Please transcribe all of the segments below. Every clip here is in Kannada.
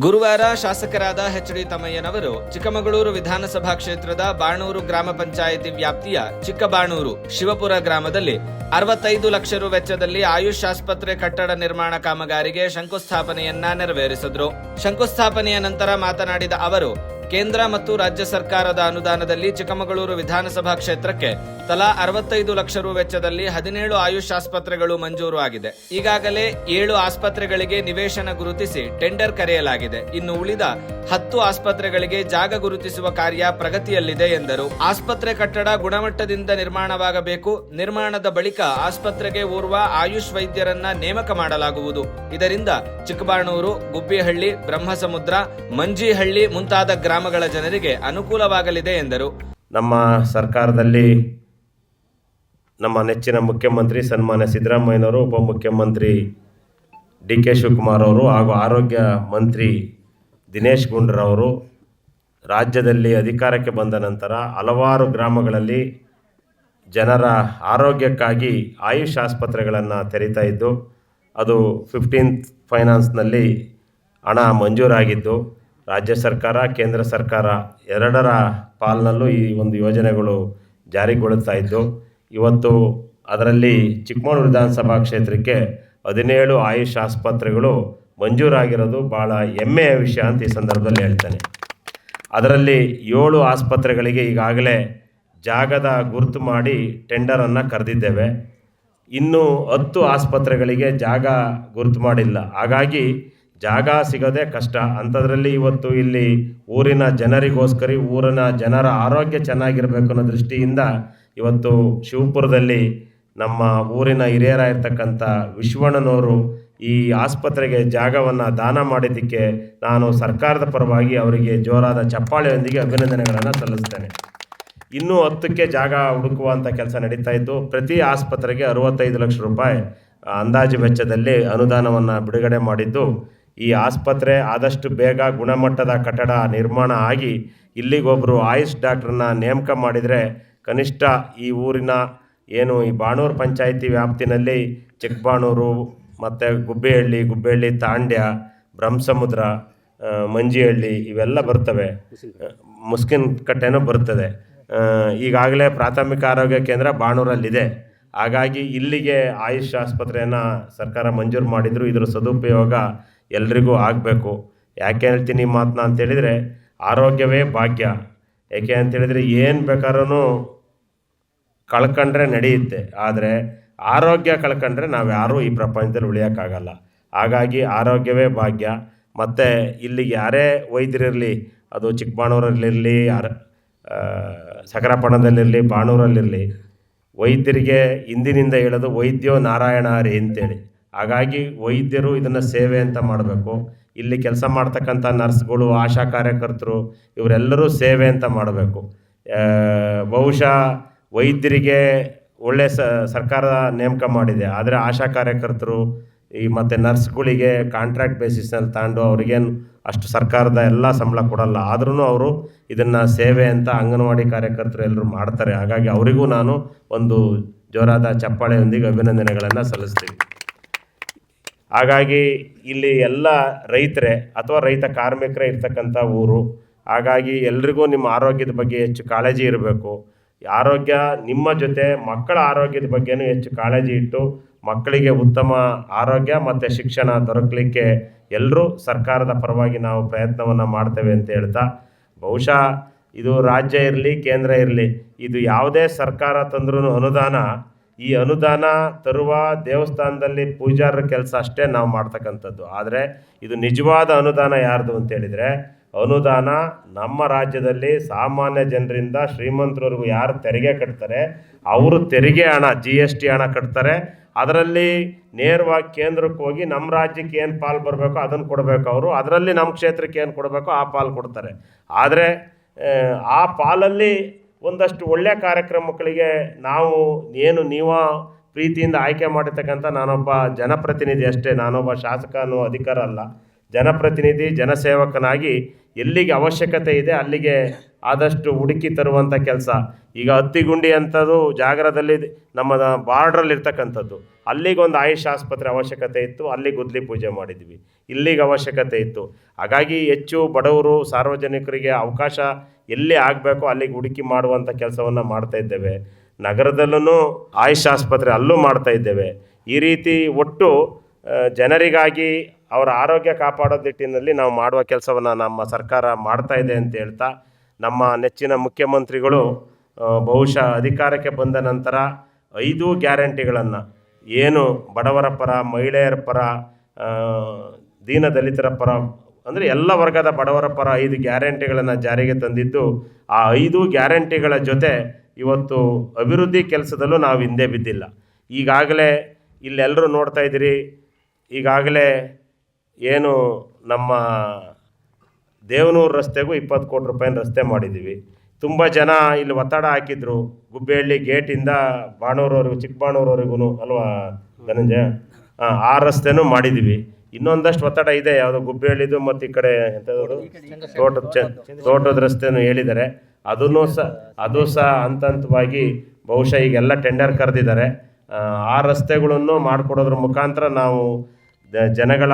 ಗುರುವಾರ ಶಾಸಕರಾದ ಎಚ್.ಡಿ. ತಮ್ಮಯ್ಯನವರು ಚಿಕ್ಕಮಗಳೂರು ವಿಧಾನಸಭಾ ಕ್ಷೇತ್ರದ ಬಾಣೂರು ಗ್ರಾಮ ಪಂಚಾಯಿತಿ ವ್ಯಾಪ್ತಿಯ ಚಿಕ್ಕಬಾಣೂರು ಶಿವಪುರ ಗ್ರಾಮದಲ್ಲಿ 65 ಲಕ್ಷ ರು ವೆಚ್ಚದಲ್ಲಿ ಆಯುಷ್ ಆಸ್ಪತ್ರೆ ಕಟ್ಟಡ ನಿರ್ಮಾಣ ಕಾಮಗಾರಿಗೆ ಶಂಕುಸ್ಥಾಪನೆಯನ್ನ ನೆರವೇರಿಸಿದ್ರು. ಶಂಕುಸ್ಥಾಪನೆಯ ನಂತರ ಮಾತನಾಡಿದ ಅವರು, ಕೇಂದ್ರ ಮತ್ತು ರಾಜ್ಯ ಸರ್ಕಾರದ ಅನುದಾನದಲ್ಲಿ ಚಿಕ್ಕಮಗಳೂರು ವಿಧಾನಸಭಾ ಕ್ಷೇತ್ರಕ್ಕೆ ತಲಾ 65 ಲಕ್ಷ ರು ವೆಚ್ಚದಲ್ಲಿ 17 ಆಯುಷ್ ಆಸ್ಪತ್ರೆಗಳು ಮಂಜೂರು ಆಗಿದೆ. ಈಗಾಗಲೇ 7 ಆಸ್ಪತ್ರೆಗಳಿಗೆ ನಿವೇಶನ ಗುರುತಿಸಿ ಟೆಂಡರ್ ಕರೆಯಲಾಗಿದೆ. ಇನ್ನು ಉಳಿದ 10 ಆಸ್ಪತ್ರೆಗಳಿಗೆ ಜಾಗ ಗುರುತಿಸುವ ಕಾರ್ಯ ಪ್ರಗತಿಯಲ್ಲಿದೆ ಎಂದರು. ಆಸ್ಪತ್ರೆ ಕಟ್ಟಡ ಗುಣಮಟ್ಟದಿಂದ ನಿರ್ಮಾಣವಾಗಬೇಕು. ನಿರ್ಮಾಣದ ಬಳಿಕ ಆಸ್ಪತ್ರೆಗೆ ಓರ್ವ ಆಯುಷ್ ವೈದ್ಯರನ್ನ ನೇಮಕ ಮಾಡಲಾಗುವುದು. ಇದರಿಂದ ಚಿಕ್ಕಬಾಣೂರು, ಗುಬ್ಬಿಹಳ್ಳಿ, ಬ್ರಹ್ಮಸಮುದ್ರ, ಮಂಜಿಹಳ್ಳಿ ಮುಂತಾದ ಗ್ರಾಮಗಳ ಜನರಿಗೆ ಅನುಕೂಲವಾಗಲಿದೆ ಎಂದರು. ನಮ್ಮ ಸರ್ಕಾರದಲ್ಲಿ ನಮ್ಮ ನೆಚ್ಚಿನ ಮುಖ್ಯಮಂತ್ರಿ ಸನ್ಮಾನ್ಯ ಸಿದ್ದರಾಮಯ್ಯನವರು, ಉಪಮುಖ್ಯಮಂತ್ರಿ ಡಿ.ಕೆ. ಶಿವಕುಮಾರ್ ಅವರು ಹಾಗೂ ಆರೋಗ್ಯ ಮಂತ್ರಿ ದಿನೇಶ್ ಗುಂಡೂರಾವ್ ರಾಜ್ಯದಲ್ಲಿ ಅಧಿಕಾರಕ್ಕೆ ಬಂದ ನಂತರ ಹಲವಾರು ಗ್ರಾಮಗಳಲ್ಲಿ ಜನರ ಆರೋಗ್ಯಕ್ಕಾಗಿ ಆಯುಷ್ ಆಸ್ಪತ್ರೆಗಳನ್ನು ತೆರೀತಾ ಇದ್ದು, ಅದು 15th ಫೈನಾನ್ಸ್ನಲ್ಲಿ ಹಣ ಮಂಜೂರಾಗಿದ್ದು, ರಾಜ್ಯ ಸರ್ಕಾರ, ಕೇಂದ್ರ ಸರ್ಕಾರ ಎರಡರ ಪಾಲಿನಲ್ಲೂ ಈ ಒಂದು ಯೋಜನೆಗಳು ಜಾರಿಗೊಳ್ಳುತ್ತಾ ಇದ್ದು, ಇವತ್ತು ಅದರಲ್ಲಿ ಚಿಕ್ಕಮಗಳೂರು ವಿಧಾನಸಭಾ ಕ್ಷೇತ್ರಕ್ಕೆ 17 ಆಯುಷ್ ಆಸ್ಪತ್ರೆಗಳು ಮಂಜೂರಾಗಿರೋದು ಭಾಳ ಹೆಮ್ಮೆಯ ವಿಷಯ ಅಂತ ಈ ಸಂದರ್ಭದಲ್ಲಿ ಹೇಳ್ತೇನೆ. ಅದರಲ್ಲಿ 7 ಆಸ್ಪತ್ರೆಗಳಿಗೆ ಈಗಾಗಲೇ ಜಾಗದ ಗುರುತು ಮಾಡಿ ಟೆಂಡರನ್ನು ಕರೆದಿದ್ದೇವೆ. ಇನ್ನೂ 10 ಆಸ್ಪತ್ರೆಗಳಿಗೆ ಜಾಗ ಗುರುತು ಮಾಡಿಲ್ಲ. ಹಾಗಾಗಿ ಜಾಗ ಸಿಗೋದೇ ಕಷ್ಟ. ಅಂಥದ್ರಲ್ಲಿ ಇವತ್ತು ಇಲ್ಲಿ ಊರಿನ ಜನರಿಗೋಸ್ಕರ, ಊರಿನ ಜನರ ಆರೋಗ್ಯ ಚೆನ್ನಾಗಿರಬೇಕು ಅನ್ನೋ ದೃಷ್ಟಿಯಿಂದ ಇವತ್ತು ಶಿವಪುರದಲ್ಲಿ ನಮ್ಮ ಊರಿನ ಹಿರಿಯರಾಗಿರ್ತಕ್ಕಂಥ ವಿಶ್ವಣ್ಣನವರು ಈ ಆಸ್ಪತ್ರೆಗೆ ಜಾಗವನ್ನು ದಾನ ಮಾಡಿದ್ದಕ್ಕೆ ನಾನು ಸರ್ಕಾರದ ಪರವಾಗಿ ಅವರಿಗೆ ಜೋರಾದ ಚಪ್ಪಾಳೆಯೊಂದಿಗೆ ಅಭಿನಂದನೆಗಳನ್ನು ಸಲ್ಲಿಸ್ತೇನೆ. ಇನ್ನೂ 10ಕ್ಕೆ ಜಾಗ ಹುಡುಕುವಂಥ ಕೆಲಸ ನಡೀತಾ ಇದ್ದು, ಪ್ರತಿ ಆಸ್ಪತ್ರೆಗೆ 65 ಲಕ್ಷ ರೂಪಾಯಿ ಅಂದಾಜು ವೆಚ್ಚದಲ್ಲಿ ಅನುದಾನವನ್ನು ಬಿಡುಗಡೆ ಮಾಡಿದ್ದು, ಈ ಆಸ್ಪತ್ರೆ ಆದಷ್ಟು ಬೇಗ ಗುಣಮಟ್ಟದ ಕಟ್ಟಡ ನಿರ್ಮಾಣ ಆಗಿ ಇಲ್ಲಿಗೊಬ್ಬರು ಆಯುಷ್ ಡಾಕ್ಟ್ರನ್ನ ನೇಮಕ ಮಾಡಿದರೆ ಕನಿಷ್ಠ ಈ ಊರಿನ ಏನು ಈ ಬಾಣೂರು ಪಂಚಾಯಿತಿ ವ್ಯಾಪ್ತಿನಲ್ಲಿ ಚಿಕ್ಕಬಾಣೂರು ಮತ್ತು ಗುಬ್ಬಿಹಳ್ಳಿ, ತಾಂಡ್ಯ, ಬ್ರಹ್ಮಸಮುದ್ರ, ಮಂಜಿಹಳ್ಳಿ ಇವೆಲ್ಲ ಬರ್ತವೆ. ಮುಸ್ಕಿನ್ ಕಟ್ಟೆನೂ ಬರ್ತದೆ. ಈಗಾಗಲೇ ಪ್ರಾಥಮಿಕ ಆರೋಗ್ಯ ಕೇಂದ್ರ ಬಾಣೂರಲ್ಲಿದೆ. ಹಾಗಾಗಿ ಇಲ್ಲಿಗೆ ಆಯುಷ್ ಆಸ್ಪತ್ರೆಯನ್ನು ಸರ್ಕಾರ ಮಂಜೂರು ಮಾಡಿದ್ರು. ಇದರ ಸದುಪಯೋಗ ಎಲ್ರಿಗೂ ಆಗಬೇಕು. ಯಾಕೆ ಹೇಳ್ತೀನಿ ಮಾತನ್ನ ಅಂತೇಳಿದರೆ, ಆರೋಗ್ಯವೇ ಭಾಗ್ಯ. ಯಾಕೆ ಅಂತೇಳಿದರೆ ಏನು ಬೇಕಾದ್ರೂ ಕಳ್ಕೊಂಡ್ರೆ ನಡೆಯುತ್ತೆ, ಆದರೆ ಆರೋಗ್ಯ ಕಳ್ಕೊಂಡ್ರೆ ನಾವು ಯಾರೂ ಈ ಪ್ರಪಂಚದಲ್ಲಿ ಉಳಿಯೋಕ್ಕಾಗಲ್ಲ. ಹಾಗಾಗಿ ಆರೋಗ್ಯವೇ ಭಾಗ್ಯ. ಮತ್ತು ಇಲ್ಲಿಗೆ ಯಾರೇ ವೈದ್ಯರಿರಲಿ, ಅದು ಚಿಕ್ಕಬಾಣೂರಲ್ಲಿರಲಿ, ಸಕರಪಟ್ಟಣದಲ್ಲಿರಲಿ, ಬಾಣೂರಲ್ಲಿರಲಿ, ವೈದ್ಯರಿಗೆ ಹಿಂದಿನಿಂದ ಹೇಳೋದು ವೈದ್ಯೋ ನಾರಾಯಣ ಹರಿ ಅಂತೇಳಿ. ಹಾಗಾಗಿ ವೈದ್ಯರು ಇದನ್ನು ಸೇವೆ ಅಂತ ಮಾಡಬೇಕು. ಇಲ್ಲಿ ಕೆಲಸ ಮಾಡ್ತಕ್ಕಂಥ ನರ್ಸ್ಗಳು, ಆಶಾ ಕಾರ್ಯಕರ್ತರು ಇವರೆಲ್ಲರೂ ಸೇವೆ ಅಂತ ಮಾಡಬೇಕು. ಬಹುಶಃ ವೈದ್ಯರಿಗೆ ಒಳ್ಳೆಯ ಸರ್ಕಾರ ನೇಮಕ ಮಾಡಿದೆ, ಆದರೆ ಆಶಾ ಕಾರ್ಯಕರ್ತರು ಮತ್ತು ನರ್ಸ್ಗಳಿಗೆ ಕಾಂಟ್ರಾಕ್ಟ್ ಬೇಸಿಸ್ನಲ್ಲಿ ತಗೊಂಡು ಅವ್ರಿಗೇನು ಅಷ್ಟು ಸರ್ಕಾರದ ಎಲ್ಲ ಸಂಬಳ ಕೊಡಲ್ಲ. ಆದ್ರೂ ಅವರು ಇದನ್ನು ಸೇವೆ ಅಂತ ಅಂಗನವಾಡಿ ಕಾರ್ಯಕರ್ತರು ಎಲ್ಲರೂ ಮಾಡ್ತಾರೆ. ಹಾಗಾಗಿ ಅವರಿಗೂ ನಾನು ಒಂದು ಜೋರಾದ ಚಪ್ಪಾಳೆಯೊಂದಿಗೆ ಅಭಿನಂದನೆಗಳನ್ನು ಸಲ್ಲಿಸ್ತೀವಿ. ಹಾಗಾಗಿ ಇಲ್ಲಿ ಎಲ್ಲ ರೈತರೇ ಅಥವಾ ರೈತ ಕಾರ್ಮಿಕರೇ ಇರ್ತಕ್ಕಂಥ ಊರು. ಹಾಗಾಗಿ ಎಲ್ರಿಗೂ ನಿಮ್ಮ ಆರೋಗ್ಯದ ಬಗ್ಗೆ ಹೆಚ್ಚು ಕಾಳಜಿ ಇರಬೇಕು. ಆರೋಗ್ಯ ನಿಮ್ಮ ಜೊತೆ ಮಕ್ಕಳ ಆರೋಗ್ಯದ ಬಗ್ಗೆನೂ ಹೆಚ್ಚು ಕಾಳಜಿ ಇಟ್ಟು ಮಕ್ಕಳಿಗೆ ಉತ್ತಮ ಆರೋಗ್ಯ ಮತ್ತು ಶಿಕ್ಷಣ ದೊರಕಲಿಕ್ಕೆ ಎಲ್ಲರೂ ಸರ್ಕಾರದ ಪರವಾಗಿ ನಾವು ಪ್ರಯತ್ನವನ್ನು ಮಾಡ್ತೇವೆ ಅಂತ ಹೇಳ್ತಾ, ಬಹುಶಃ ಇದು ರಾಜ್ಯ ಇರಲಿ, ಕೇಂದ್ರ ಇರಲಿ, ಇದು ಯಾವುದೇ ಸರ್ಕಾರ ತಂದ್ರೂ ಅನುದಾನ, ಈ ಅನುದಾನ ತರುವ ದೇವಸ್ಥಾನದಲ್ಲಿ ಪೂಜಾರರ ಕೆಲಸ ಅಷ್ಟೇ ನಾವು ಮಾಡ್ತಕ್ಕಂಥದ್ದು. ಆದರೆ ಇದು ನಿಜವಾದ ಅನುದಾನ ಯಾರ್ದು ಅಂತೇಳಿದರೆ, ಅನುದಾನ ನಮ್ಮ ರಾಜ್ಯದಲ್ಲಿ ಸಾಮಾನ್ಯ ಜನರಿಂದ ಶ್ರೀಮಂತರವರೆಗೂ ಯಾರು ತೆರಿಗೆ ಕಟ್ತಾರೆ ಅವರು ತೆರಿಗೆ ಹಣ, GST ಹಣ ಕಟ್ತಾರೆ. ಅದರಲ್ಲಿ ನೇರವಾಗಿ ಕೇಂದ್ರಕ್ಕೆ ಹೋಗಿ ನಮ್ಮ ರಾಜ್ಯಕ್ಕೆ ಏನು ಪಾಲು ಬರಬೇಕೋ ಅದನ್ನು ಕೊಡಬೇಕು ಅವರು. ಅದರಲ್ಲಿ ನಮ್ಮ ಕ್ಷೇತ್ರಕ್ಕೆ ಏನು ಕೊಡಬೇಕೋ ಆ ಪಾಲು ಕೊಡ್ತಾರೆ. ಆದರೆ ಆ ಪಾಲಲ್ಲಿ ಒಂದಷ್ಟು ಒಳ್ಳೆಯ ಕಾರ್ಯಕ್ರಮಗಳಿಗೆ ನೀವು ಪ್ರೀತಿಯಿಂದ ಆಯ್ಕೆ ಮಾಡಿರ್ತಕ್ಕಂಥ ನಾನೊಬ್ಬ ಜನಪ್ರತಿನಿಧಿ ಅಷ್ಟೇ, ನಾನೊಬ್ಬ ಶಾಸಕ ಅನ್ನೋ ಅಧಿಕಾರ ಅಲ್ಲ, ಜನಪ್ರತಿನಿಧಿ, ಜನಸೇವಕನಾಗಿ ಎಲ್ಲಿಗೆ ಅವಶ್ಯಕತೆ ಇದೆ ಅಲ್ಲಿಗೆ ಆದಷ್ಟು ಹುಡುಕಿ ತರುವಂಥ ಕೆಲಸ. ಈಗ ಹತ್ತಿಗುಂಡಿ ಅಂಥದ್ದು ಜಾಗರದಲ್ಲಿ ನಮ್ಮ ಬಾರ್ಡ್ರಲ್ಲಿ ಇರ್ತಕ್ಕಂಥದ್ದು, ಅಲ್ಲಿಗೊಂದು ಆಯುಷ್ ಆಸ್ಪತ್ರೆ ಅವಶ್ಯಕತೆ ಇತ್ತು, ಅಲ್ಲಿ ಗುದ್ಲಿ ಪೂಜೆ ಮಾಡಿದ್ವಿ. ಇಲ್ಲಿಗೆ ಅವಶ್ಯಕತೆ ಇತ್ತು. ಹಾಗಾಗಿ ಹೆಚ್ಚು ಬಡವರು ಸಾರ್ವಜನಿಕರಿಗೆ ಅವಕಾಶ ಎಲ್ಲಿ ಆಗಬೇಕೋ ಅಲ್ಲಿಗೆ ಹುಡುಕಿ ಮಾಡುವಂಥ ಕೆಲಸವನ್ನು ಮಾಡ್ತಾ ಇದ್ದೇವೆ. ನಗರದಲ್ಲೂ ಆಯುಷ್ ಆಸ್ಪತ್ರೆ ಅಲ್ಲೂ ಮಾಡ್ತಾ ಇದ್ದೇವೆ. ಈ ರೀತಿ ಒಟ್ಟು ಜನರಿಗಾಗಿ ಅವರ ಆರೋಗ್ಯ ಕಾಪಾಡೋ ನಿಟ್ಟಿನಲ್ಲಿ ನಾವು ಮಾಡುವ ಕೆಲಸವನ್ನು ನಮ್ಮ ಸರ್ಕಾರ ಮಾಡ್ತಾ ಇದೆ ಅಂತ ಹೇಳ್ತಾ, ನಮ್ಮ ನೆಚ್ಚಿನ ಮುಖ್ಯಮಂತ್ರಿಗಳು ಬಹುಶಃ ಅಧಿಕಾರಕ್ಕೆ ಬಂದ ನಂತರ 5 ಗ್ಯಾರಂಟಿಗಳನ್ನು ಏನು ಬಡವರ ಪರ, ಮಹಿಳೆಯರ ಪರ, ದೀನದಲಿತರ ಪರ ಅಂದರೆ ಎಲ್ಲ ವರ್ಗದ ಬಡವರ ಪರ 5 ಗ್ಯಾರಂಟಿಗಳನ್ನು ಜಾರಿಗೆ ತಂದಿದ್ದು, ಆ 5 ಗ್ಯಾರಂಟಿಗಳ ಜೊತೆ ಇವತ್ತು ಅಭಿವೃದ್ಧಿ ಕೆಲಸದಲ್ಲೂ ನಾವು ಹಿಂದೆ ಬಿದ್ದಿಲ್ಲ. ಈಗಾಗಲೇ ಇಲ್ಲೆಲ್ಲರೂ ನೋಡ್ತಾ ಇದ್ದೀರಿ, ಈಗಾಗಲೇ ಏನು ನಮ್ಮ ದೇವನೂರು ರಸ್ತೆಗೂ 20 ಕೋಟಿ ರೂಪಾಯಿನ ರಸ್ತೆ ಮಾಡಿದ್ದೀವಿ. ತುಂಬ ಜನ ಇಲ್ಲಿ ಒತ್ತಡ ಹಾಕಿದ್ರು, ಗುಬ್ಬೇಹಳ್ಳಿ ಗೇಟಿಂದ ಬಾಣೂರವರೆಗೂ, ಚಿಕ್ಕಬಾಣೂರವರೆಗೂ ಅಲ್ವಾ ಧನಂಜಯ, ಆ ರಸ್ತೆನೂ ಮಾಡಿದ್ದೀವಿ. ಇನ್ನೊಂದಷ್ಟು ಒತ್ತಡ ಇದೆ, ಯಾವುದೋ ಗುಬ್ಬೇಹಳ್ಳಿದು ಮತ್ತು ಈ ಕಡೆ ಎಂಥದ್ದು ತೋಟದ ರಸ್ತೆನೂ ಹೇಳಿದ್ದಾರೆ. ಅದು ಸಹ ಹಂತವಾಗಿ ಬಹುಶಃ ಈಗೆಲ್ಲ ಟೆಂಡರ್ ಕರೆದಿದ್ದಾರೆ. ಆ ರಸ್ತೆಗಳನ್ನು ಮಾಡಿಕೊಡೋದ್ರ ಮುಖಾಂತರ ನಾವು ಜನಗಳ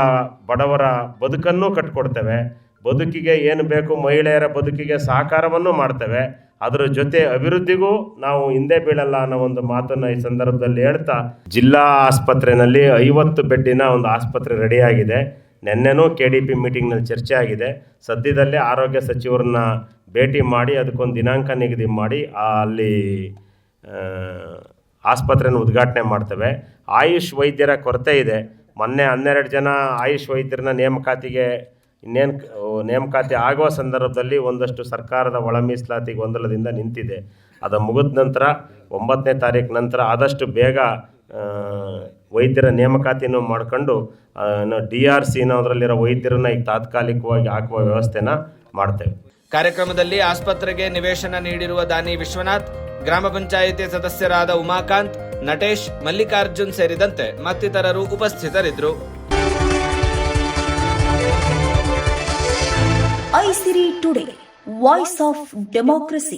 ಬಡವರ ಬದುಕನ್ನು ಕಟ್ಕೊಡ್ತೇವೆ. ಬದುಕಿಗೆ ಏನು ಬೇಕು, ಮಹಿಳೆಯರ ಬದುಕಿಗೆ ಸಹಕಾರವನ್ನು ಮಾಡ್ತೇವೆ. ಅದರ ಜೊತೆ ಅಭಿವೃದ್ಧಿಗೂ ನಾವು ಹಿಂದೆ ಬೀಳಲ್ಲ ಅನ್ನೋ ಒಂದು ಮಾತನ್ನು ಈ ಸಂದರ್ಭದಲ್ಲಿ ಹೇಳ್ತಾ, ಜಿಲ್ಲಾ ಆಸ್ಪತ್ರೆಯಲ್ಲಿ 50 ಬೆಡ್ಡಿನ ಒಂದು ಆಸ್ಪತ್ರೆ ರೆಡಿಯಾಗಿದೆ. ನಿನ್ನೆನೂ KDP ಮೀಟಿಂಗ್ನಲ್ಲಿ ಚರ್ಚೆ ಆಗಿದೆ. ಸದ್ಯದಲ್ಲೇ ಆರೋಗ್ಯ ಸಚಿವರನ್ನ ಭೇಟಿ ಮಾಡಿ ಅದಕ್ಕೊಂದು ದಿನಾಂಕ ನಿಗದಿ ಮಾಡಿ ಅಲ್ಲಿ ಆಸ್ಪತ್ರೆನ ಉದ್ಘಾಟನೆ ಮಾಡ್ತೇವೆ. ಆಯುಷ್ ವೈದ್ಯರ ಕೊರತೆ ಇದೆ. ಮೊನ್ನೆ 12 ಜನ ಆಯುಷ್ ವೈದ್ಯರನ್ನ ನೇಮಕಾತಿ ಆಗುವ ಸಂದರ್ಭದಲ್ಲಿ ಒಂದಷ್ಟು ಸರ್ಕಾರದ ಒಳ ಮೀಸಲಾತಿ ಗೊಂದಲದಿಂದ ನಿಂತಿದೆ. ಅದು ಮುಗಿದ ನಂತರ 9ನೇ ತಾರೀಕು ನಂತರ ಆದಷ್ಟು ಬೇಗ ವೈದ್ಯರ ನೇಮಕಾತಿನೂ ಮಾಡ್ಕೊಂಡು DRC ಅದರಲ್ಲಿರೋ ವೈದ್ಯರನ್ನ ಈಗ ತಾತ್ಕಾಲಿಕವಾಗಿ ಹಾಕುವ ವ್ಯವಸ್ಥೆನ ಮಾಡ್ತೇವೆ. ಕಾರ್ಯಕ್ರಮದಲ್ಲಿ ಆಸ್ಪತ್ರೆಗೆ ನಿವೇಶನ ನೀಡಿರುವ ದಾನಿ ವಿಶ್ವನಾಥ್, ಗ್ರಾಮ ಪಂಚಾಯಿತಿ ಸದಸ್ಯರಾದ ಉಮಾಕಾಂತ್, ನಟೇಶ್, ಮಲ್ಲಿಕಾರ್ಜುನ್ ಸೇರಿದಂತೆ ಮತ್ತಿತರರು ಉಪಸ್ಥಿತರಿದ್ದರು. ಐಸಿರಿ ಟುಡೇ, ವಾಯ್ಸ್ ಆಫ್ ಡೆಮೋಕ್ರಸಿ.